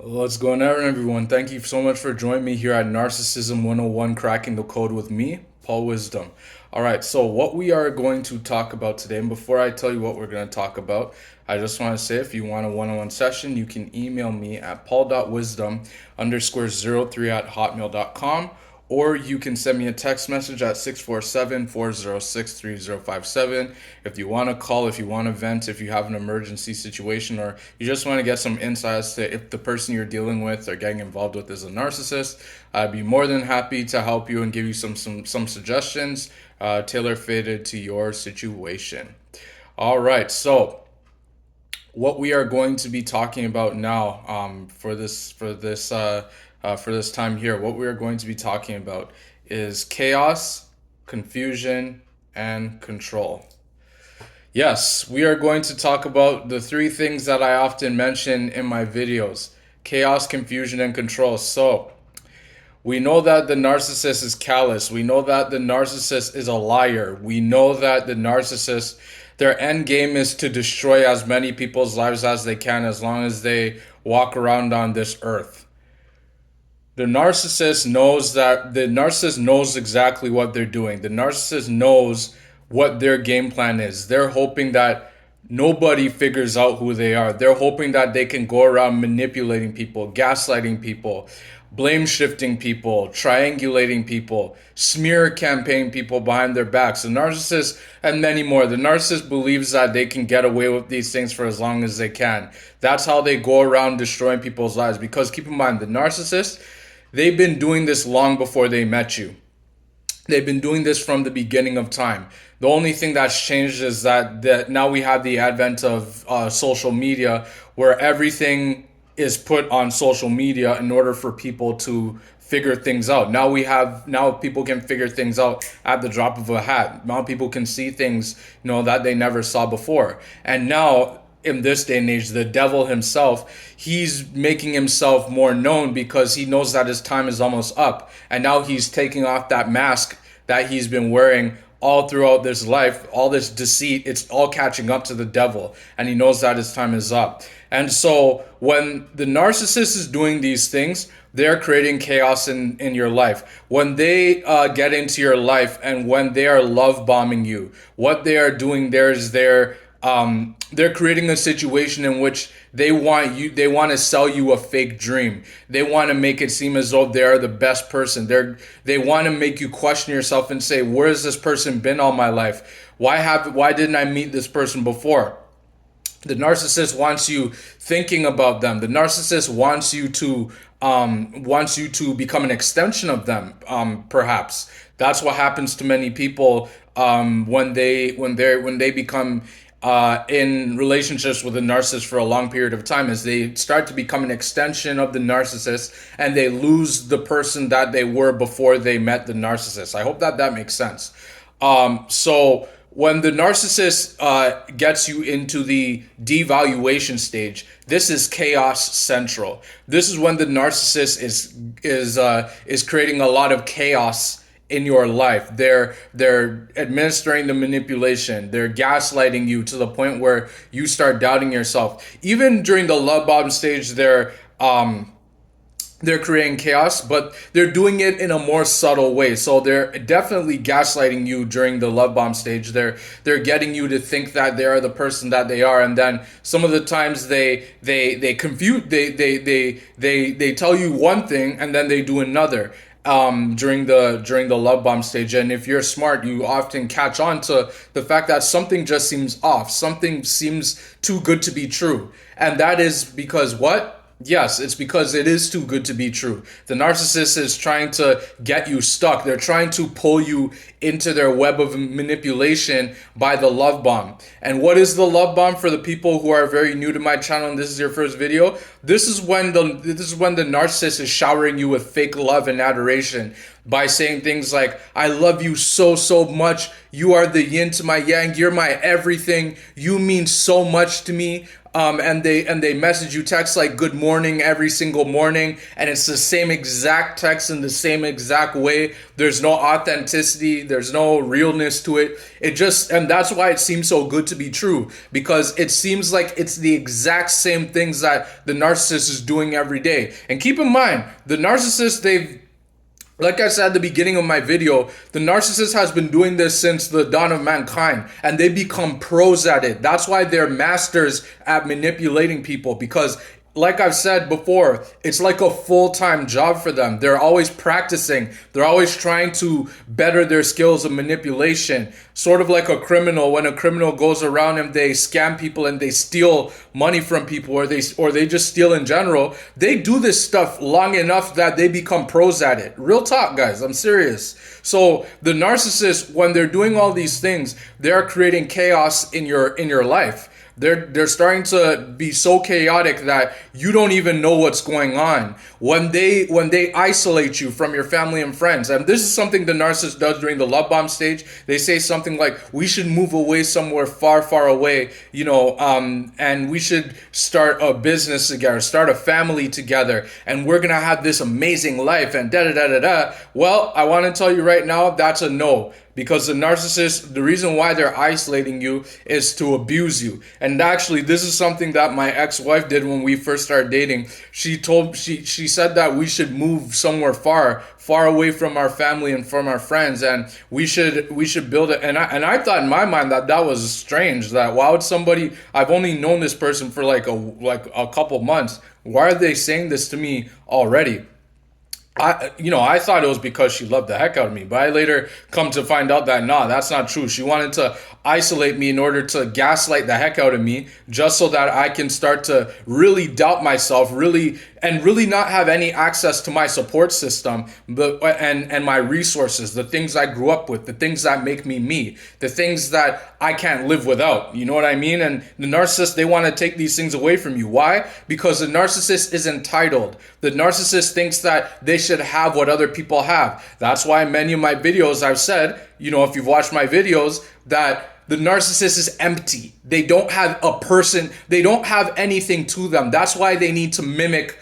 What's going on, everyone? Thank you so much for joining me here at Narcissism 101 Cracking the Code with me, Paul Wisdom. All right, so what we are going to talk about today, and before I tell you what we're going to talk about, I just want to say if you want a one on one session, you can email me at paul.wisdom_03 at hotmail.com, or you can send me a text message at 647-406-3057. If you want to call, if you want to vent, if you have an emergency situation, or you just want to get some insights to if the person you're dealing with or getting involved with is a narcissist, I'd be more than happy to help you and give you some suggestions tailor fitted to your situation. All right, so what we are going to be talking about now, for this time here, what we are going to be talking about is chaos, confusion, and control. Yes, we are going to talk about the three things that I often mention in my videos: chaos, confusion, and control. So, we know that the narcissist is callous. We know that the narcissist is a liar. We know that the narcissist, their end game is to destroy as many people's lives as they can as long as they walk around on this earth. The narcissist knows exactly what they're doing. The narcissist knows what their game plan is. They're hoping that nobody figures out who they are. They're hoping that they can go around manipulating people, gaslighting people, blame shifting people, triangulating people, smear campaign people behind their backs. The narcissist and many more. The narcissist believes that they can get away with these things for as long as they can. That's how they go around destroying people's lives. Because keep in mind, the narcissist, they've been doing this long before they met you. They've been doing this from the beginning of time. The only thing that's changed is that now we have the advent of social media, where everything is put on social media in order for people to figure things out. Now people can figure things out at the drop of a hat. Now people can see things, that they never saw before. And now in this day and age, the devil himself, he's making himself more known because he knows that his time is almost up. And now he's taking off that mask that he's been wearing all throughout this life, all this deceit. It's all catching up to the devil. And he knows that his time is up. And so when the narcissist is doing these things, they're creating chaos in your life. When they get into your life and when they are love bombing you, what they are doing there is they're creating a situation in which they want to sell you a fake dream. They want to make it seem as though they're the best person. They want to make you question yourself and say, where has this person been all my life? Why didn't I meet this person before? The narcissist wants you thinking about them. The narcissist wants you to become an extension of them. Perhaps that's what happens to many people when they become in relationships with a narcissist for a long period of time, is they start to become an extension of the narcissist and they lose the person that they were before they met the narcissist. I hope that makes sense. So when the narcissist gets you into the devaluation stage, this is chaos central. This is when the narcissist is creating a lot of chaos in your life. They're administering the manipulation. They're gaslighting you to the point where you start doubting yourself. Even during the love bomb stage, they're creating chaos, but they're doing it in a more subtle way. So they're definitely gaslighting you during the love bomb stage. They're getting you to think that they are the person that they are, and then some of the times they confuse they tell you one thing and then they do another during the love bomb stage. And if you're smart, you often catch on to the fact that something just seems off. Something seems too good to be true, and that is because what? Yes, it's because it is too good to be true. The narcissist is trying to get you stuck. They're trying to pull you into their web of manipulation by the love bomb. And what is the love bomb for the people who are very new to my channel and this is your first video? This is when the narcissist is showering you with fake love and adoration by saying things like, I love you so much. You are the yin to my yang. You're my everything. You mean so much to me. and they message you text like good morning every single morning, and it's the same exact text in the same exact way. There's no authenticity, there's no realness to it. And that's why it seems so good to be true, because it seems like it's the exact same things that the narcissist is doing every day. And keep in mind, the narcissist, like I said at the beginning of my video, the narcissist has been doing this since the dawn of mankind, and they become pros at it. That's why they're masters at manipulating people, because like I've said before, it's like a full-time job for them. They're always practicing. They're always trying to better their skills of manipulation. Sort of like a criminal. When a criminal goes around and they scam people and they steal money from people, or they just steal in general, they do this stuff long enough that they become pros at it. Real talk, guys. I'm serious. So the narcissist, when they're doing all these things, they're creating chaos in your life. They're starting to be so chaotic that you don't even know what's going on. When they isolate you from your family and friends, and this is something the narcissist does during the love bomb stage. They say something like, "We should move away somewhere far, far away, and we should start a business together, start a family together, and we're gonna have this amazing life." And da da da da da. Well, I want to tell you right now, that's a no. Because the narcissist, the reason why they're isolating you is to abuse you. And actually, this is something that my ex-wife did when we first started dating. She said that we should move somewhere far away from our family and from our friends, and we should build it. And I thought in my mind that was strange. That why would somebody, I've only known this person for like a couple months. Why are they saying this to me already? I thought it was because she loved the heck out of me, but I later come to find out that that's not true. She wanted to isolate me in order to gaslight the heck out of me, just so that I can start to really doubt myself, really not have any access to my support system, and my resources, the things I grew up with, the things that make me, the things that I can't live without. You know what I mean? And the narcissist, they want to take these things away from you. Why? Because the narcissist is entitled. The narcissist thinks that they should have what other people have. That's why in many of my videos I've said, if you've watched my videos, that the narcissist is empty. They don't have a person. They don't have anything to them. That's why they need to mimic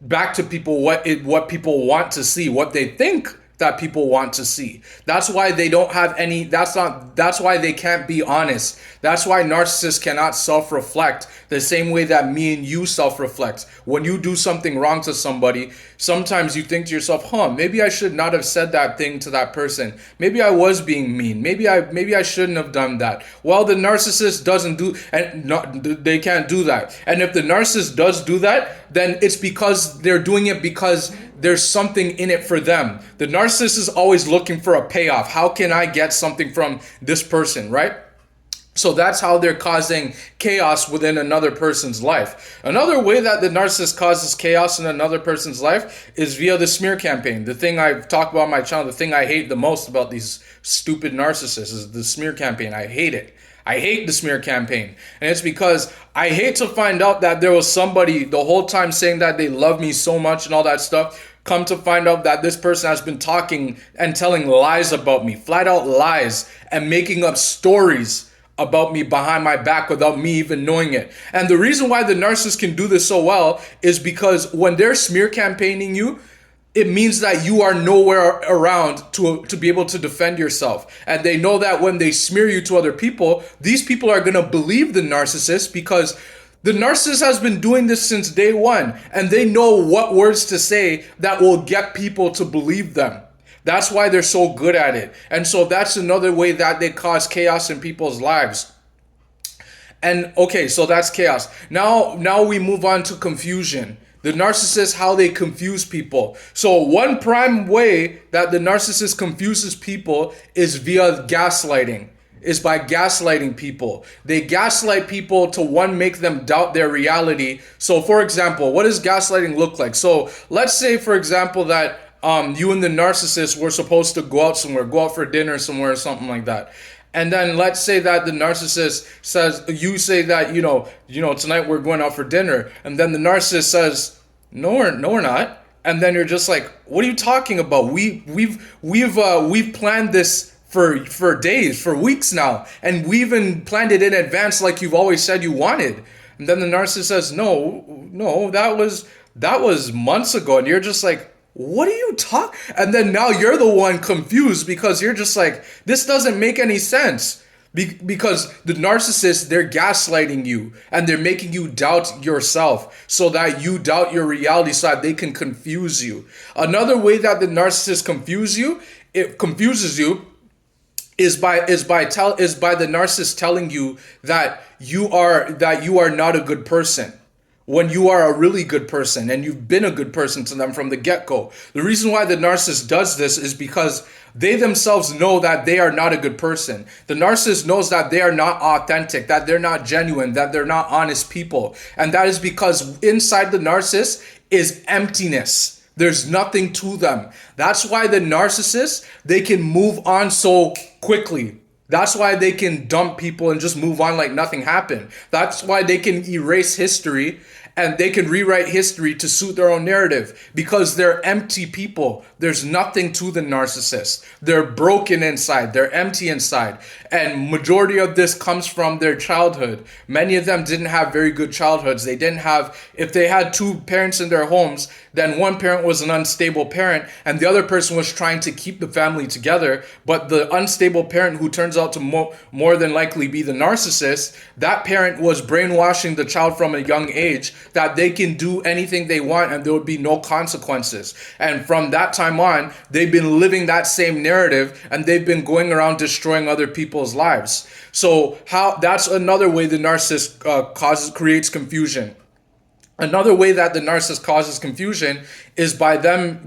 back to people what people want to see, what they think that people want to see. That's why they don't have any, that's why they can't be honest. That's why narcissists cannot self-reflect the same way that me and you self-reflect. When you do something wrong to somebody, sometimes you think to yourself, maybe I should not have said that thing to that person. Maybe I was being mean. Maybe I shouldn't have done that. Well, the narcissist doesn't do, and they can't do that. And if the narcissist does do that, then it's because they're doing it because there's something in it for them. The narcissist is always looking for a payoff. How can I get something from this person, right? So that's how they're causing chaos within another person's life. Another way that the narcissist causes chaos in another person's life is via the smear campaign. The thing I've talked about on my channel, the thing I hate the most about these stupid narcissists is the smear campaign. I hate it. I hate the smear campaign. And it's because I hate to find out that there was somebody the whole time saying that they love me so much and all that stuff. Come to find out that this person has been talking and telling lies about me, flat out lies, and making up stories about me behind my back without me even knowing it. And the reason why the narcissist can do this so well is because when they're smear campaigning you, it means that you are nowhere around to be able to defend yourself. And they know that when they smear you to other people, these people are going to believe the narcissist, because the narcissist has been doing this since day one, and they know what words to say that will get people to believe them. That's why they're so good at it. And so that's another way that they cause chaos in people's lives. And okay, so that's chaos. Now we move on to confusion. The narcissist, how they confuse people. So one prime way that the narcissist confuses people is via gaslighting. Is by gaslighting people. They gaslight people to make them doubt their reality. So for example, what does gaslighting look like? So let's say, for example, that you and the narcissist were supposed to go out somewhere, go out for dinner somewhere or something like that. And then let's say that the narcissist says, you say that, tonight we're going out for dinner. And then the narcissist says, no, we're not. And then you're just like, what are you talking about? We've planned this for days, for weeks now. And we even planned it in advance like you've always said you wanted. And then the narcissist says, no, that was months ago. And you're just like, what are you talking? And then now you're the one confused because you're just like, this doesn't make any sense. Because the narcissist, they're gaslighting you and they're making you doubt yourself so that you doubt your reality so that they can confuse you. Another way that the narcissist confuses you is by the narcissist telling you that you are not a good person when you are a really good person and you've been a good person to them from the get-go. The reason why the narcissist does this is because they themselves know that they are not a good person. The narcissist knows that they are not authentic, that they're not genuine, that they're not honest people. And that is because inside the narcissist is emptiness. There's nothing to them. That's why the narcissist, they can move on so quickly. That's why they can dump people and just move on like nothing happened. That's why they can erase history and they can rewrite history to suit their own narrative because they're empty people. There's nothing to the narcissist. They're broken inside. They're empty inside. And majority of this comes from their childhood. Many of them didn't have very good childhoods. If they had two parents in their homes, then one parent was an unstable parent and the other person was trying to keep the family together. But the unstable parent, who turns out to more than likely be the narcissist, that parent was brainwashing the child from a young age that they can do anything they want and there would be no consequences. And from that time on, they've been living that same narrative and they've been going around destroying other people's lives. So that's another way the narcissist creates confusion. Another way that the narcissist causes confusion is by them,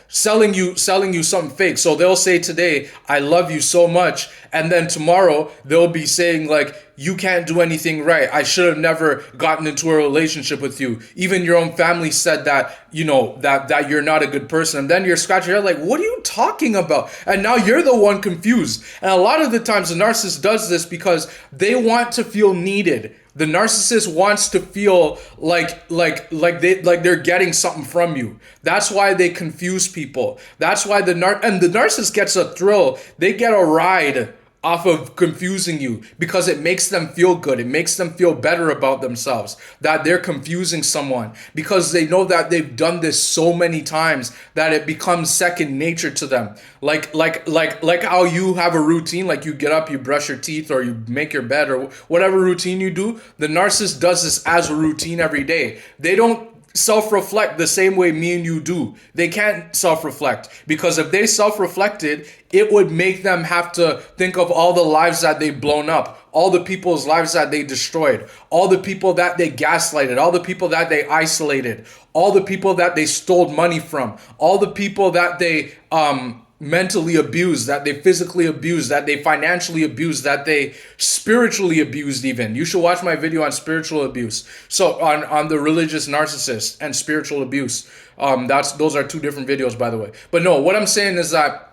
selling you something fake. So they'll say today, I love you so much. And then tomorrow they'll be saying like, you can't do anything right. I should have never gotten into a relationship with you. Even your own family said that, that you're not a good person. And then you're scratching your head like, what are you talking about? And now you're the one confused. And a lot of the times the narcissist does this because they want to feel needed. The narcissist wants to feel like they're getting something from you. That's why they confuse people. That's why the narcissist gets a thrill. They get a ride off of confusing you because it makes them feel good. It makes them feel better about themselves that they're confusing someone because they know that they've done this so many times that it becomes second nature to them. Like how you have a routine, like you get up, you brush your teeth, or you make your bed, or whatever routine you do. The narcissist does this as a routine every day. They don't self-reflect the same way me and you do. They can't self-reflect because if they self-reflected, it would make them have to think of all the lives that they've blown up, all the people's lives that they destroyed, all the people that they gaslighted, all the people that they isolated, all the people that they stole money from, all the people that they mentally abused, that they physically abused, that they financially abused, that they spiritually abused even. You should watch my video on spiritual abuse. So on the religious narcissist and spiritual abuse. Those are two different videos, by the way. But no, what I'm saying is that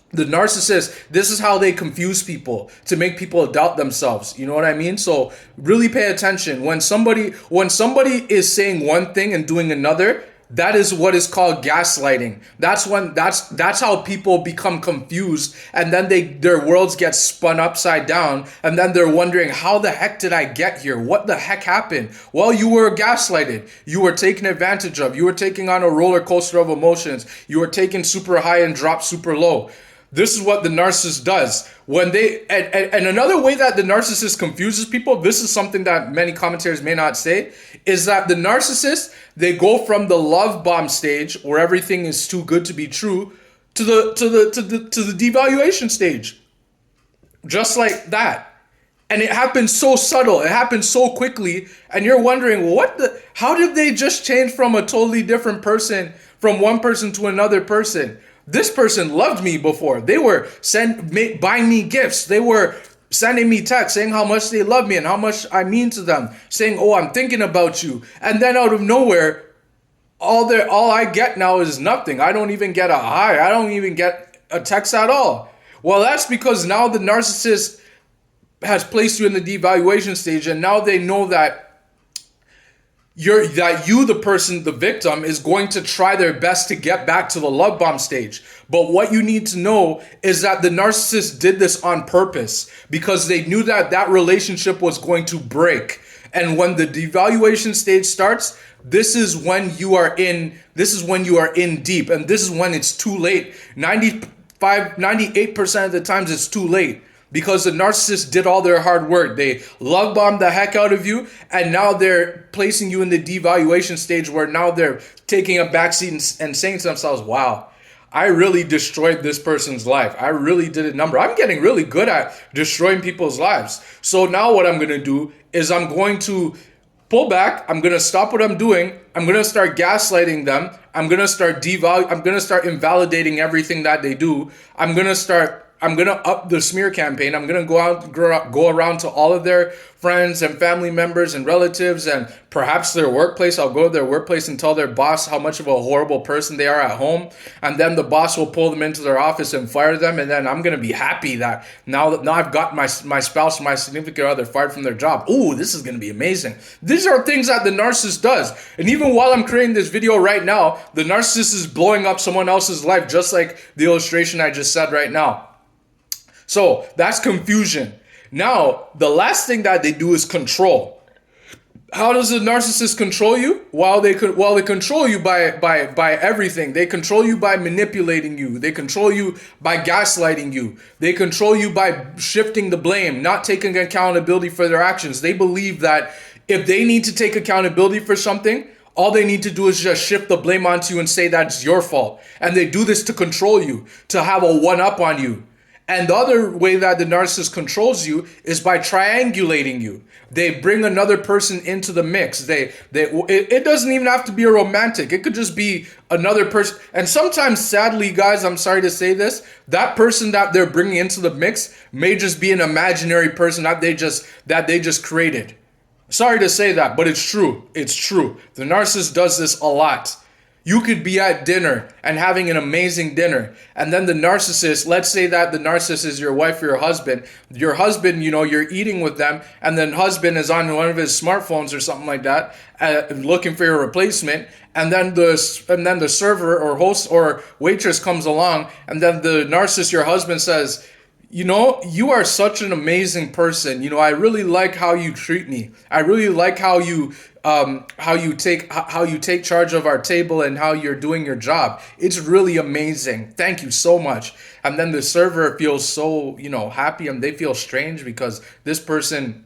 the narcissist, this is how they confuse people to make people doubt themselves. You know what I mean? So really pay attention. When somebody is saying one thing and doing another, that is what is called gaslighting. That's how people become confused, and then their worlds get spun upside down, and then they're wondering, how the heck did I get here? What the heck happened? Well, you were gaslighted. You were taken advantage of. You were taking on a roller coaster of emotions. You were taken super high and dropped super low. This is what the narcissist does. And another way that the narcissist confuses people, this is something that many commentators may not say, is that the narcissist, they go from the love bomb stage where everything is too good to be true to the devaluation stage. Just like that. And it happens so subtle. It happens so quickly. And you're wondering, how did they just change from a totally different person, from one person to another person? This person loved me before. They were buying me gifts. They were sending me texts saying how much they love me and how much I mean to them, saying, oh, I'm thinking about you. And then out of nowhere, all I get now is nothing. I don't even get a hi. I don't even get a text at all. Well, that's because now the narcissist has placed you in the devaluation stage, and now they know that the person, the victim, is going to try their best to get back to the love bomb stage. But what you need to know is that the narcissist did this on purpose because they knew that relationship was going to break. And when the devaluation stage starts, this is when you are in deep, and this is when it's too late. 98% of the times it's too late, because the narcissist did all their hard work. They love bombed the heck out of you, and now they're placing you in the devaluation stage, where now they're taking a backseat and saying to themselves, wow, I really destroyed this person's life. I really did a number. I'm getting really good at destroying people's lives. So now what I'm going to do is I'm going to pull back. I'm going to stop what I'm doing. I'm going to start gaslighting them. I'm going to start invalidating everything that they do. I'm going to up the smear campaign. I'm going to go around to all of their friends and family members and relatives, and perhaps their workplace. I'll go to their workplace and tell their boss how much of a horrible person they are at home. And then the boss will pull them into their office and fire them. And then I'm going to be happy that now I've got my spouse, my significant other fired from their job. Ooh, this is going to be amazing. These are things that the narcissist does. And even while I'm creating this video right now, the narcissist is blowing up someone else's life, just like the illustration I just said right now. So that's confusion. Now, the last thing that they do is control. How does the narcissist control you? Well, they control you by everything. They control you by manipulating you. They control you by gaslighting you. They control you by shifting the blame, not taking accountability for their actions. They believe that if they need to take accountability for something, all they need to do is just shift the blame onto you and say that's your fault. And they do this to control you, to have a one-up on you. And the other way that the narcissist controls you is by triangulating you. They bring another person into the mix. It doesn't even have to be a romantic. It could just be another person. And sometimes, sadly, guys, I'm sorry to say this, that person that they're bringing into the mix may just be an imaginary person that they just created. Sorry to say that, but it's true. It's true. The narcissist does this a lot. You could be at dinner and having an amazing dinner, and then the narcissist, let's say that the narcissist is your wife or your husband, you're eating with them, and then husband is on one of his smartphones or something like that, looking for your replacement, and then the server or host or waitress comes along, and then the narcissist, your husband, says, you are such an amazing person. I really like how you treat me. I really like how you take charge of our table and how you're doing your job. It's really amazing. Thank you so much. And then the server feels so, happy, and they feel strange because this person.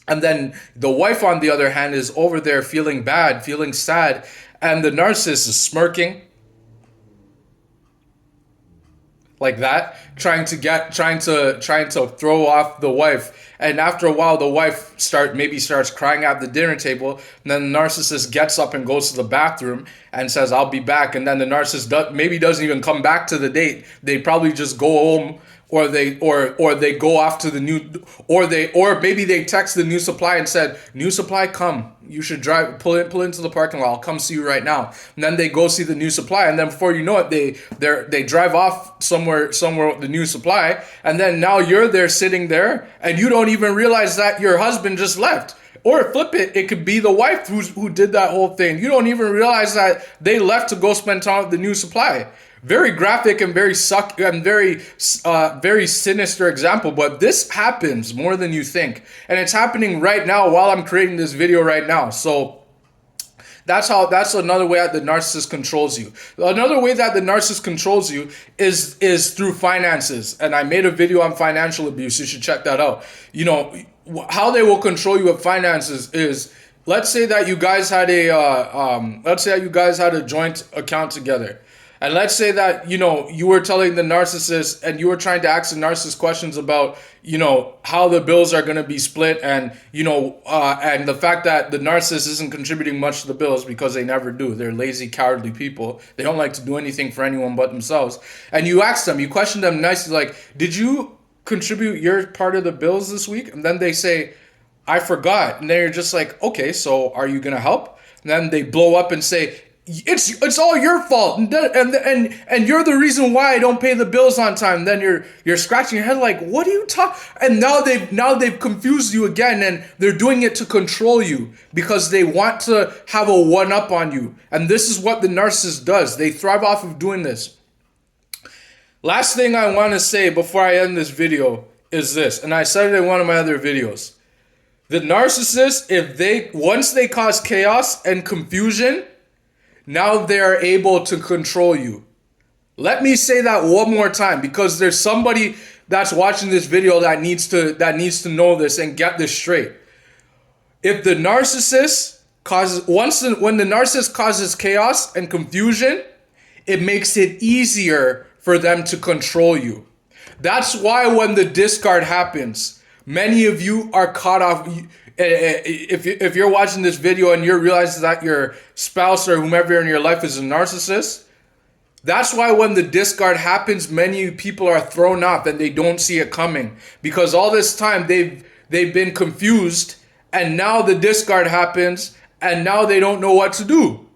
And then the wife, on the other hand, is over there feeling bad, feeling sad, and the narcissist is smirking like that, trying to throw off the wife. And after a while, the wife starts crying at the dinner table. And then the narcissist gets up and goes to the bathroom and says, "I'll be back." And then the narcissist maybe doesn't even come back to the date. They probably just go home, or they go off to the new, or maybe they text the new supply and said, "New supply, come. You should pull into the parking lot. I'll come see you right now." And then they go see the new supply, and then before you know it, they drive off somewhere with the new supply, and then now you're there sitting there, and you don't even realize that your husband just left. Or flip it, it could be the wife who did that whole thing. You don't even realize that they left to go spend time with the new supply. Very graphic and very sinister example, but this happens more than you think, and it's happening right now while I'm creating this video right now. So that's another way that the narcissist controls you. Another way that the narcissist controls you is through finances, and I made a video on financial abuse. You should check that out. How they will control you with finances is, let's say that you guys had a joint account together. And let's say that, you were telling the narcissist, and you were trying to ask the narcissist questions about, how the bills are going to be split, and, and the fact that the narcissist isn't contributing much to the bills because they never do. They're lazy, cowardly people. They don't like to do anything for anyone but themselves. And you question them nicely, like, did you contribute your part of the bills this week? And then they say, I forgot. And then you're just like, okay, so are you going to help? And then they blow up and say, it's all your fault, and you're the reason why I don't pay the bills on time. Then you're scratching your head like, what are you talking? And now they've confused you again, and they're doing it to control you because they want to have a one-up on you. And this is what the narcissist does. They thrive off of doing this. Last thing I want to say before I end this video is this, and I said it in one of my other videos. The narcissist, if they once they cause chaos and confusion, now they are able to control you. Let me say that one more time, because there's somebody that's watching this video that needs to know this and get this straight. If the narcissist causes when the narcissist causes chaos and confusion, it makes it easier for them to control you. That's why when the discard happens, many of you are caught off. If you're watching this video and you realize that your spouse or whomever in your life is a narcissist, that's why when the discard happens, many people are thrown off and they don't see it coming, because all this time they've been confused, and now the discard happens and now they don't know what to do.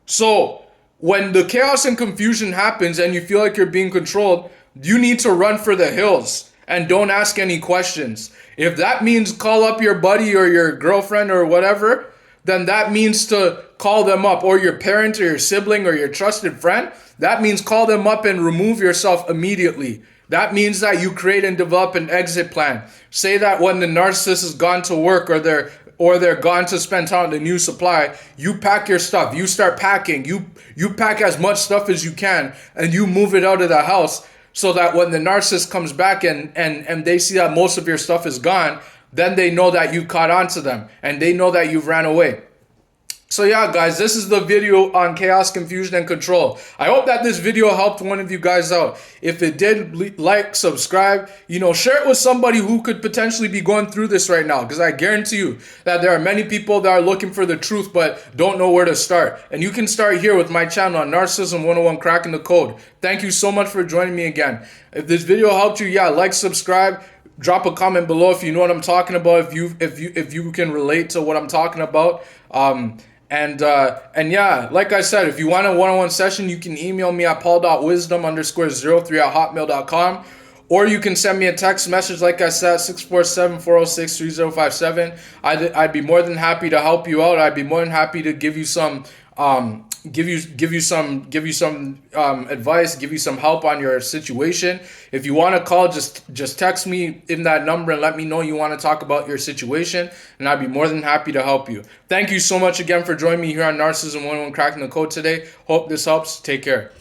So when the chaos and confusion happens and you feel like you're being controlled, you need to run for the hills and don't ask any questions. If that means call up your buddy or your girlfriend or whatever, then that means to call them up, or your parent or your sibling or your trusted friend. That means call them up and remove yourself immediately. That means that you create and develop an exit plan. Say that when the narcissist has gone to work or they're gone to spend time on the new supply, you pack your stuff. You start packing. You pack as much stuff as you can and you move it out of the house, so that when the narcissist comes back and they see that most of your stuff is gone, then they know that you caught on to them and they know that you've ran away. So yeah, guys, this is the video on chaos, confusion, and control. I hope that this video helped one of you guys out. If it did, like, subscribe, share it with somebody who could potentially be going through this right now, because I guarantee you that there are many people that are looking for the truth but don't know where to start. And you can start here with my channel on Narcissism 101, Cracking the Code. Thank you so much for joining me again. If this video helped you, yeah, like, subscribe. Drop a comment below if you know what I'm talking about, if you can relate to what I'm talking about. And yeah, like I said, if you want a one-on-one session, you can email me at paul.wisdom_03@hotmail.com, or you can send me a text message, like I said, 647-406-3057. I'd be more than happy to help you out. I'd be more than happy to give you some advice, give you some help on your situation. If you want to call, just text me in that number and let me know you want to talk about your situation, and I'd be more than happy to help you. Thank you so much again for joining me here on Narcissism 101, Cracking the Code today. Hope this helps. Take care.